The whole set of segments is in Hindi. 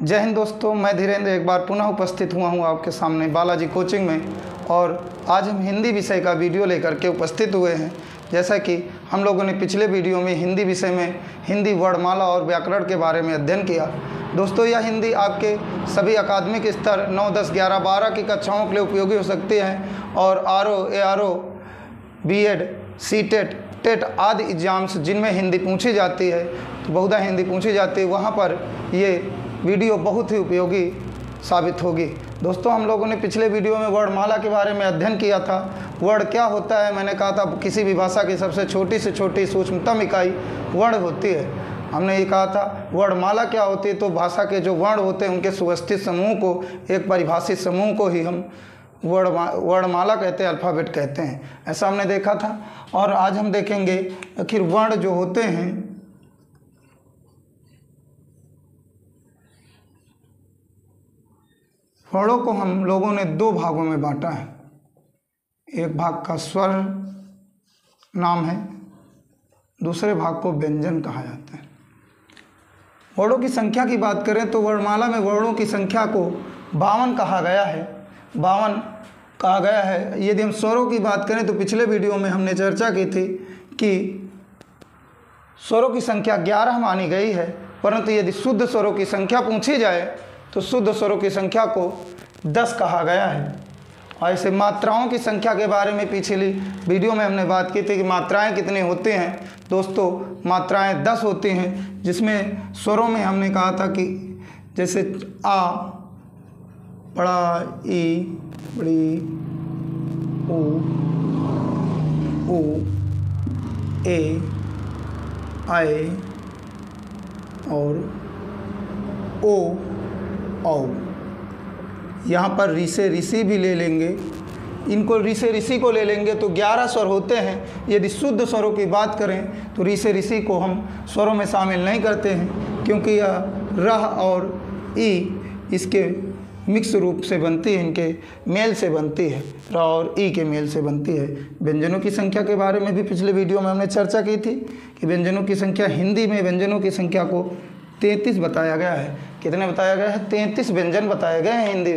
जय हिंद दोस्तों, मैं धीरेन्द्र एक बार पुनः उपस्थित हुआ हूँ आपके सामने बालाजी कोचिंग में। और आज हम हिंदी विषय का वीडियो लेकर के उपस्थित हुए हैं। जैसा कि हम लोगों ने पिछले वीडियो में हिंदी विषय में हिंदी वर्णमाला और व्याकरण के बारे में अध्ययन किया। दोस्तों, यह हिंदी आपके सभी अकादमिक स्तर 9, 10, 11, 12 की कक्षाओं के लिए उपयोगी हो सकती है और RO, ARO, BEd, CTET, TET आदि एग्जाम्स जिनमें हिंदी पूछी जाती है, तो बहुधा हिंदी पूछी जाती है, वहाँ पर ये वीडियो बहुत ही उपयोगी साबित होगी। दोस्तों, हम लोगों ने पिछले वीडियो में वर्णमाला के बारे में अध्ययन किया था। वर्ण क्या होता है, मैंने कहा था किसी भी भाषा की सबसे छोटी से छोटी सूक्ष्मतम इकाई वर्ण होती है। हमने ये कहा था वर्णमाला क्या होती है, तो भाषा के जो वर्ण होते हैं उनके सुव्यवस्थित समूह को, एक परिभाषित समूह को ही हम वर्णमाला कहते हैं, अल्फ़ाबेट कहते हैं। ऐसा हमने देखा था। और आज हम देखेंगे आखिर वर्ण जो होते हैं वर्णों को हम लोगों ने दो भागों में बांटा है। एक भाग का स्वर नाम है, दूसरे भाग को व्यंजन कहा जाता है। वर्णों की संख्या की बात करें तो वर्णमाला में वर्णों की संख्या को 52 कहा गया है। 52 कहा गया है। यदि हम स्वरों की बात करें तो पिछले वीडियो में हमने चर्चा की थी कि स्वरों की संख्या 11 मानी गई है, परंतु यदि शुद्ध स्वरों की संख्या पूछी जाए तो शुद्ध स्वरों की संख्या को 10 कहा गया है। और ऐसे मात्राओं की संख्या के बारे में पिछली वीडियो में हमने बात की थी कि मात्राएं कितनी होती हैं। दोस्तों, मात्राएं 10 होती हैं, जिसमें स्वरों में हमने कहा था कि जैसे आ, बड़ा ई, बड़ी ऊ, ए, आए और ओ, औ। यहाँ पर ऋषि ऋषि भी ले लेंगे, इनको ऋषि ऋषि को ले लेंगे तो 11 स्वर होते हैं। यदि शुद्ध स्वरों की बात करें तो ऋषि ऋषि को हम स्वरों में शामिल नहीं करते हैं, क्योंकि यह रह और ई इसके मिक्स रूप से बनती है, इनके मेल से बनती है, र और ई के मेल से बनती है। व्यंजनों की संख्या के बारे में भी पिछले वीडियो में हमने चर्चा की थी कि व्यंजनों की संख्या, हिंदी में व्यंजनों की संख्या को 33 बताया गया है। कितने बताया गया है? 33 व्यंजन बताए गए हैं। हिंदी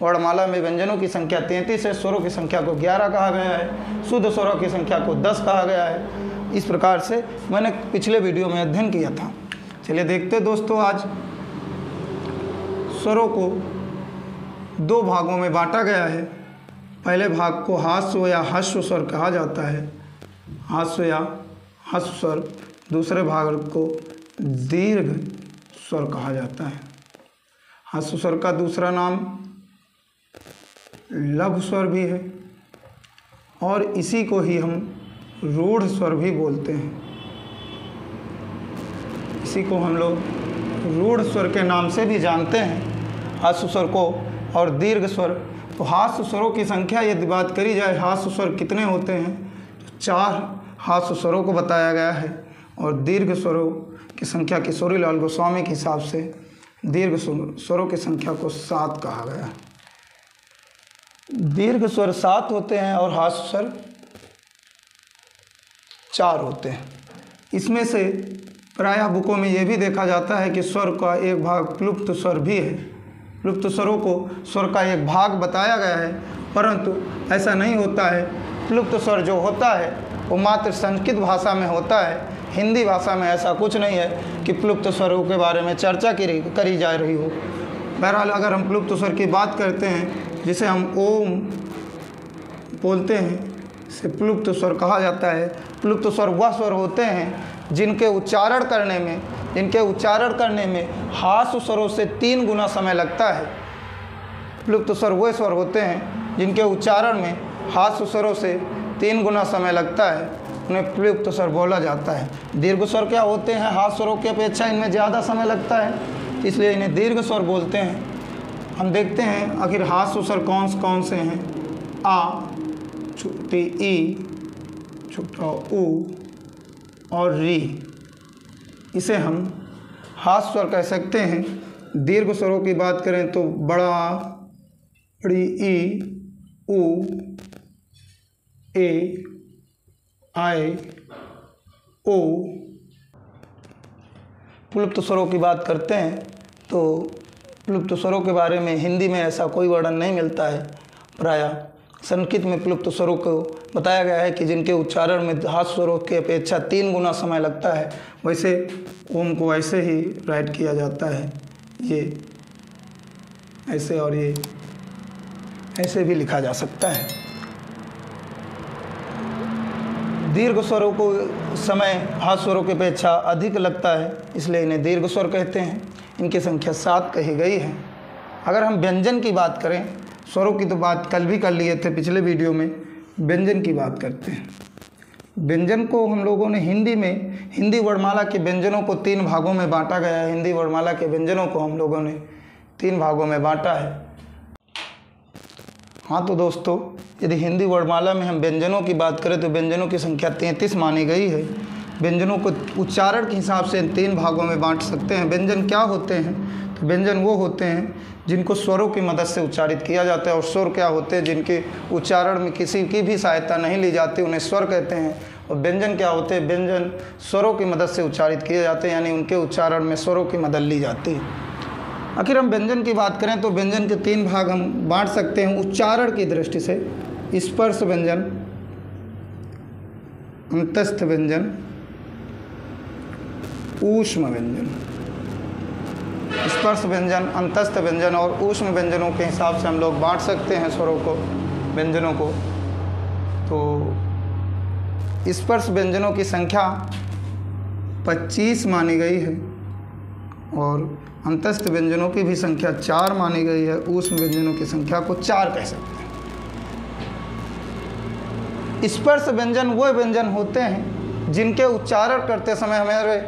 वर्णमाला में व्यंजनों की संख्या 33 है। स्वरों की संख्या को 11 कहा गया है, शुद्ध स्वरों की संख्या को 10 कहा गया है। इस प्रकार से मैंने पिछले वीडियो में अध्ययन किया था। चलिए देखते दोस्तों, आज स्वरों को दो भागों में बांटा गया है। पहले भाग को हास्य या ह्रस्व स्वर कहा जाता है, हास्य या ह्रस्व स्वर। दूसरे भाग को दीर्घ स्वर कहा जाता है। ह्रस्व स्वर का दूसरा नाम लघु स्वर भी है और इसी को ही हम रूढ़ स्वर भी बोलते हैं। इसी को हम लोग रूढ़ स्वर के नाम से भी जानते हैं, ह्रस्व स्वर को और दीर्घ स्वर। तो ह्रस्व स्वरों की संख्या यदि बात करी जाए, ह्रस्व स्वर कितने होते हैं, तो 4 ह्रस्व स्वरों को बताया गया है। और दीर्घ स्वरों की संख्या किशोरीलाल गोस्वामी के हिसाब से दीर्घ स्वरों की संख्या को 7 कहा गया। दीर्घ स्वर 7 होते हैं और ह्रस्व स्वर 4 होते हैं। इसमें से प्रायः बुकों में यह भी देखा जाता है कि स्वर का एक भाग प्लुप्त स्वर भी है। प्लुप्त स्वरों को स्वर का एक भाग बताया गया है, परंतु ऐसा नहीं होता है। प्लुप्त स्वर जो होता है वो मात्र संस्कृत भाषा में होता है। हिंदी भाषा में ऐसा कुछ नहीं है कि प्लुप्त स्वरों के बारे में चर्चा करी जा रही हो। बहरहाल, अगर हम प्लुप्त स्वर की बात करते हैं, जिसे हम ओम बोलते हैं, इसे प्लुप्त स्वर कहा जाता है। प्लुप्त स्वर वह स्वर होते हैं जिनके उच्चारण करने में ह्रस्व स्वरों से 3 गुना समय लगता है। प्लुप्त स्वर वह स्वर होते हैं जिनके उच्चारण में ह्रस्व स्वरों से 3 गुना समय लगता है, उन्हें प्लुप्त स्वर बोला जाता है। दीर्घ स्वर क्या होते हैं? ह्रस्व स्वरों की अपेक्षा इनमें ज़्यादा समय लगता है, इसलिए इन्हें दीर्घ स्वर बोलते हैं। हम देखते हैं आखिर ह्रस्व स्वर कौन से हैं। आ, छोटी ई, छोटा ऊ और री, इसे हम ह्रस्व स्वर कह सकते हैं। दीर्घ स्वरों की बात करें तो बड़ा, बड़ी ई, ऊ, ए, आए, ओ। प्लुप्त स्वरों की बात करते हैं तो प्लुप्त स्वरों के बारे में हिंदी में ऐसा कोई वर्णन नहीं मिलता है। प्रायः संस्कृत में प्लुप्त स्वरों को बताया गया है कि जिनके उच्चारण में धातु स्वरों की अपेक्षा 3 गुना समय लगता है। वैसे ओम को ऐसे ही राइट किया जाता है, ये ऐसे और ये ऐसे भी लिखा जा सकता है। दीर्घ स्वरों को समय हाथ स्वरों की अपेक्षा अधिक लगता है, इसलिए इन्हें दीर्घ स्वर कहते हैं। इनकी संख्या 7 कही गई है। अगर हम व्यंजन की बात करें, स्वरों की तो बात कल भी कर लिए थे पिछले वीडियो में, व्यंजन की बात करते हैं। व्यंजन को हम लोगों ने हिंदी वर्णमाला के व्यंजनों को 3 भागों में बांटा गया है। हिंदी वर्णमाला के व्यंजनों को हम लोगों ने 3 भागों में बांटा है। हाँ तो दोस्तों, यदि हिंदी वर्णमाला में हम व्यंजनों की बात करें तो व्यंजनों की संख्या 33 मानी गई है। व्यंजनों को उच्चारण के हिसाब से 3 भागों में बांट सकते हैं। व्यंजन क्या होते हैं? तो व्यंजन वो होते हैं जिनको स्वरों की मदद से उच्चारित किया जाता है। और स्वर क्या होते हैं? जिनके उच्चारण में किसी की भी सहायता नहीं ली जाती, उन्हें स्वर कहते हैं। और व्यंजन क्या होते हैं? व्यंजन स्वरों की मदद से उच्चारित किए जाते हैं, यानी उनके उच्चारण में स्वरों की मदद ली जाती है। आखिर हम व्यंजन की बात करें तो व्यंजन के 3 भाग हम बांट सकते हैं उच्चारण की दृष्टि से। स्पर्श व्यंजन, अंतस्थ व्यंजन, ऊष्म व्यंजन। स्पर्श व्यंजन, अंतस्थ व्यंजन और ऊष्म व्यंजनों के हिसाब से हम लोग बांट सकते हैं स्वरों को, व्यंजनों को। तो स्पर्श व्यंजनों की संख्या 25 मानी गई है और अंतस्थ व्यंजनों की भी संख्या 4 मानी गई है। ऊष्म व्यंजनों की संख्या को 4 कह सकते हैं। स्पर्श व्यंजन वो व्यंजन होते हैं जिनके उच्चारण करते समय हमारे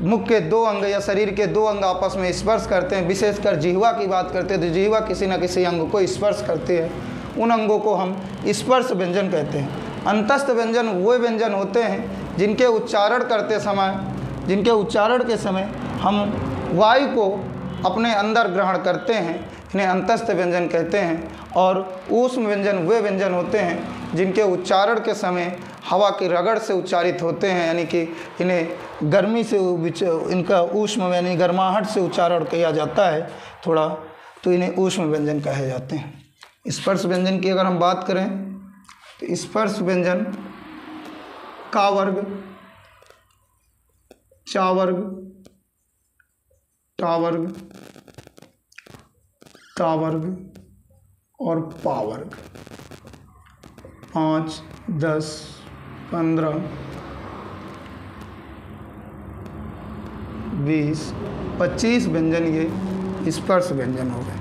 मुख के 2 अंग या शरीर के 2 अंग आपस में स्पर्श करते हैं। विशेषकर जिह्वा की बात करते हैं तो जिह्वा किसी न किसी अंग को स्पर्श करती है, उन अंगों को हम स्पर्श व्यंजन कहते हैं। अंतस्थ व्यंजन वो व्यंजन होते हैं जिनके उच्चारण के समय हम वायु को अपने अंदर ग्रहण करते हैं, इन्हें अंतस्थ व्यंजन कहते हैं। और ऊष्म व्यंजन वे व्यंजन होते हैं जिनके उच्चारण के समय हवा की रगड़ से उच्चारित होते हैं, यानी कि इन्हें गर्मी से इनका ऊष्म यानी गर्माहट से उच्चारण किया जाता है थोड़ा, तो इन्हें ऊष्म व्यंजन कहे जाते हैं। स्पर्श व्यंजन की अगर हम बात करें तो स्पर्श व्यंजन का वर्ग, चा वर्ग, टा वर्ग, ता वर्ग और पा वर्ग। 5, 10, 15, 20, 25 व्यंजन ये स्पर्श व्यंजन हो गए।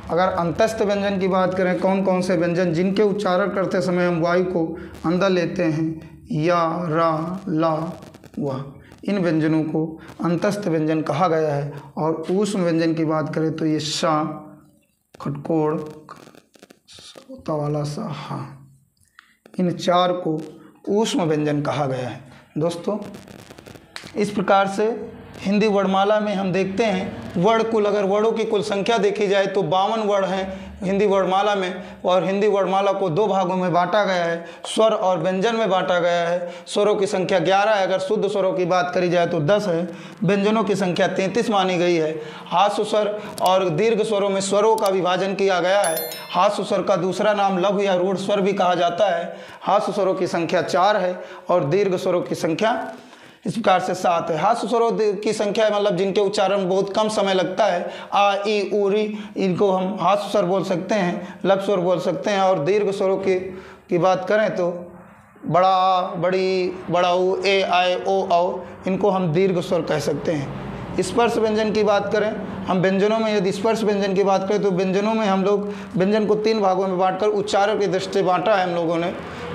अगर अंतस्थ व्यंजन की बात करें, कौन कौन से व्यंजन जिनके उच्चारण करते समय हम वायु को अंदर लेते हैं, या, रा, ला, वा, इन व्यंजनों को अंतस्थ व्यंजन कहा गया है। और ऊष्म व्यंजन की बात करें तो ये शा, खटकोड़, वाला सा, हा, इन 4 को ऊष्म व्यंजन कहा गया है। दोस्तों, इस प्रकार से हिंदी वर्णमाला में हम देखते हैं वर्ण कुल, अगर वर्णों की कुल संख्या देखी जाए तो 52 वर्ण हैं हिंदी वर्णमाला में। और हिंदी वर्णमाला को 2 भागों में बांटा गया है, स्वर और व्यंजन में बांटा गया है। स्वरों की संख्या 11 है, अगर शुद्ध स्वरों की बात करी जाए तो 10 है। व्यंजनों की संख्या 33 मानी गई है। हास्य स्वर और दीर्घ स्वरों में स्वरों का विभाजन किया गया है। हास्य स्वर का दूसरा नाम लघु या रूढ़ स्वर भी कहा जाता है। हास्य स्वरों की संख्या 4 है और दीर्घ स्वरों की संख्या इस प्रकार से 7 है। हास्य स्वरों की संख्या मतलब जिनके उच्चारण में बहुत कम समय लगता है, आ, ई, उ, री, इनको हम हास्य स्वर बोल सकते हैं, लघु स्वर बोल सकते हैं। और दीर्घ स्वरों की बात करें तो बड़ा आ, बड़ी, बड़ा ऊ, ए, आए, ओ, औ, इनको हम दीर्घ स्वर कह सकते हैं। स्पर्श व्यंजन की बात करें, हम व्यंजनों में यदि स्पर्श व्यंजन की बात करें तो व्यंजनों में हम लोग व्यंजन को 3 भागों में बांटकर उच्चारण की दृष्टि से बांटा है हम लोगों ने।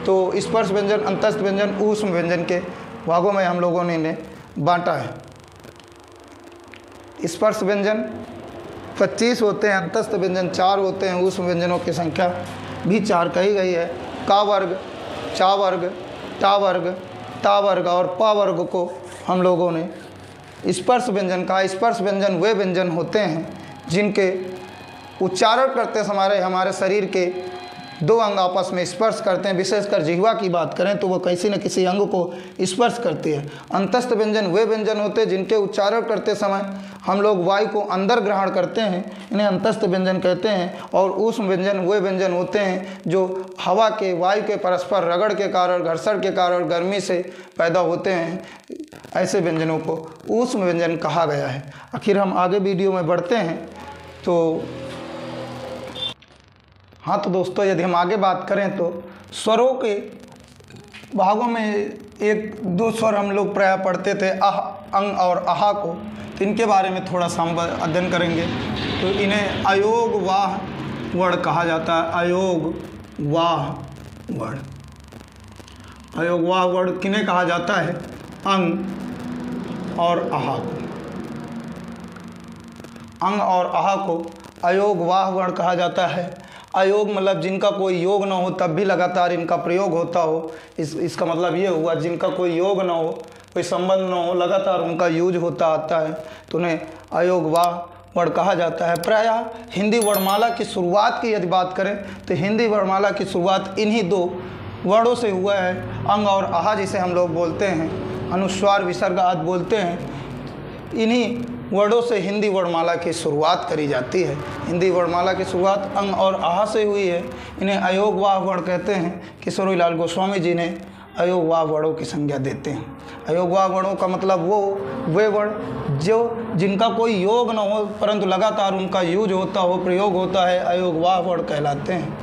तो स्पर्श व्यंजन, अंतस्थ व्यंजन, ऊष्म व्यंजन के भागों में हम लोगों ने इन्हें बांटा है। स्पर्श व्यंजन 25 होते हैं, अंतस्थ व्यंजन 4 होते हैं, ऊष्म व्यंजनों की संख्या भी 4 कही गई है। का वर्ग, चा वर्ग, टा वर्ग, ता वर्ग और पा वर्ग को हम लोगों ने स्पर्श व्यंजन कहा। स्पर्श व्यंजन वे व्यंजन होते हैं जिनके उच्चारण करते समय हमारे शरीर के दो अंग आपस में स्पर्श करते हैं। विशेषकर जिह्वा की बात करें तो वह किसी न किसी अंग को स्पर्श करती है। अंतस्थ व्यंजन वे व्यंजन होते हैं जिनके उच्चारण करते समय हम लोग वायु को अंदर ग्रहण करते हैं, इन्हें अंतस्थ व्यंजन कहते हैं। और ऊष्म व्यंजन वे व्यंजन होते हैं जो हवा के वायु के परस्पर रगड़ के कारण, घर्षण के कारण गर्मी से पैदा होते हैं। ऐसे व्यंजनों को ऊष्म व्यंजन कहा गया है। आखिर हम आगे वीडियो में बढ़ते हैं तो हाँ, तो दोस्तों यदि हम आगे बात करें तो स्वरों के भागों में एक दो स्वर हम लोग प्रायः पढ़ते थे, अह, अंग और आहा को। तो इनके बारे में थोड़ा सा हम अध्ययन करेंगे। तो इन्हें अयोग वाह वर्ण कहा जाता है। अयोग वाह वर्ण, अयोग वाह वर्ण किन्हें कहा जाता है? अंग और आहा को। अंग और आहा को अयोग वाह वर्ण कहा जाता है। अयोग मतलब जिनका कोई योग न हो तब भी लगातार इनका प्रयोग होता हो। इसका मतलब ये हुआ जिनका कोई योग न हो, कोई संबंध न हो, लगातार उनका यूज होता आता है तो उन्हें अयोग वाह वर्ण कहा जाता है। प्रायः हिंदी वर्णमाला की शुरुआत की यदि बात करें तो हिंदी वर्णमाला की शुरुआत इन्हीं दो वर्णों से हुआ है, अंग और आहा, जिसे हम लोग बोलते हैं अनुस्वार विसर्ग आदि बोलते हैं। इन्हीं वर्णों से हिंदी वर्णमाला की शुरुआत करी जाती है। हिंदी वर्णमाला की शुरुआत अंग और आहा से हुई है। इन्हें अयोग वाह वर्ण कहते हैं। किशोरीलाल गोस्वामी जी ने अयोग वाह वर्णों की संज्ञा देते हैं। अयोग वाह वर्णों का मतलब वे वर्ण जो जिनका कोई योग न हो परंतु लगातार उनका यूज होता हो, प्रयोग होता है, अयोग वाह वर्ण कहलाते हैं।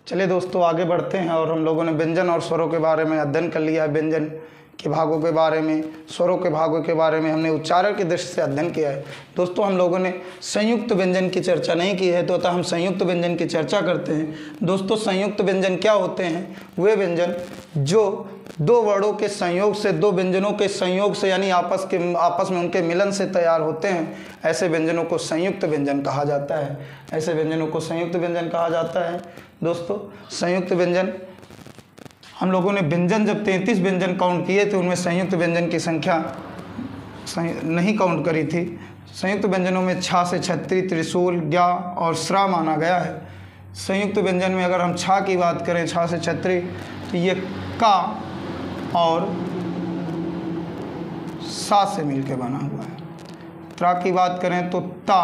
चलिए दोस्तों आगे बढ़ते हैं और हम लोगों ने व्यंजन और स्वरों के बारे में अध्ययन कर लिया है। व्यंजन के भागों के बारे में, स्वरों के भागों के बारे में हमने उच्चारण की दृष्टि से अध्ययन किया है। दोस्तों हम लोगों ने संयुक्त व्यंजन की चर्चा नहीं की है, तो अतः हम संयुक्त व्यंजन की चर्चा करते हैं। दोस्तों संयुक्त व्यंजन क्या होते हैं? वे व्यंजन जो दो वर्णों के संयोग से, दो व्यंजनों के संयोग से, यानी आपस में उनके मिलन से तैयार होते हैं, ऐसे व्यंजनों को संयुक्त व्यंजन कहा जाता है। ऐसे व्यंजनों को संयुक्त व्यंजन कहा जाता है। दोस्तों संयुक्त व्यंजन, हम लोगों ने व्यंजन जब 33 व्यंजन काउंट किए थे उनमें संयुक्त व्यंजन की संख्या नहीं काउंट करी थी। संयुक्त व्यंजनों में छा से छत्री, त्रिशूल, ज्ञा और श्रा माना गया है। संयुक्त व्यंजन में अगर हम छा की बात करें, छा से छत्री, तो ये का और सा से मिलकर बना हुआ है। त्रा की बात करें तो ता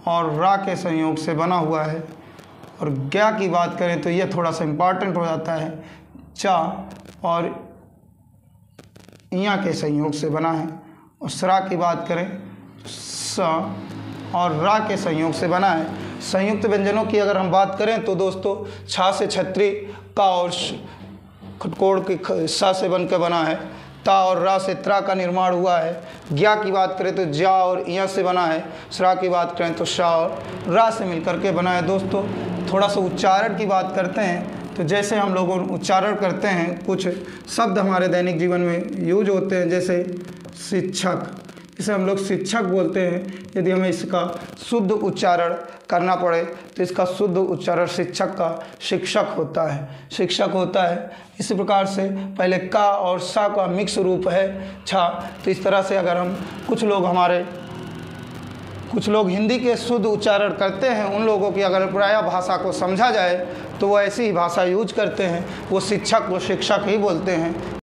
और रा के संयोग से बना हुआ है। और ज्ञा की बात करें तो ये थोड़ा सा इम्पॉर्टेंट हो जाता है, चा और इया के संयोग से बना है। और श्रा की बात करें स और रा के संयोग से बना है। संयुक्त व्यंजनों की अगर हम बात करें तो दोस्तों छा से छत्री, का और खटकोड़ की सा से बनकर बना है। ता और रा से त्रा का निर्माण हुआ है। ज्ञा की बात करें तो ज्या और इया से बना है। श्रा की बात करें तो शा और रा से मिलकर के बना है। दोस्तों थोड़ा सा उच्चारण की बात करते हैं तो जैसे हम लोग उच्चारण करते हैं, कुछ शब्द हमारे दैनिक जीवन में यूज होते हैं, जैसे शिक्षक, इसे हम लोग शिक्षक बोलते हैं। यदि हमें इसका शुद्ध उच्चारण करना पड़े तो इसका शुद्ध उच्चारण शिक्षक का शिक्षक होता है, शिक्षक होता है। इसी प्रकार से पहले का और सा का मिक्स रूप है छा। तो इस तरह से अगर हम कुछ लोग हिंदी के शुद्ध उच्चारण करते हैं, उन लोगों की अगर प्रायः भाषा को समझा जाए तो वो ऐसी ही भाषा यूज करते हैं, वो शिक्षक को शिक्षक ही बोलते हैं।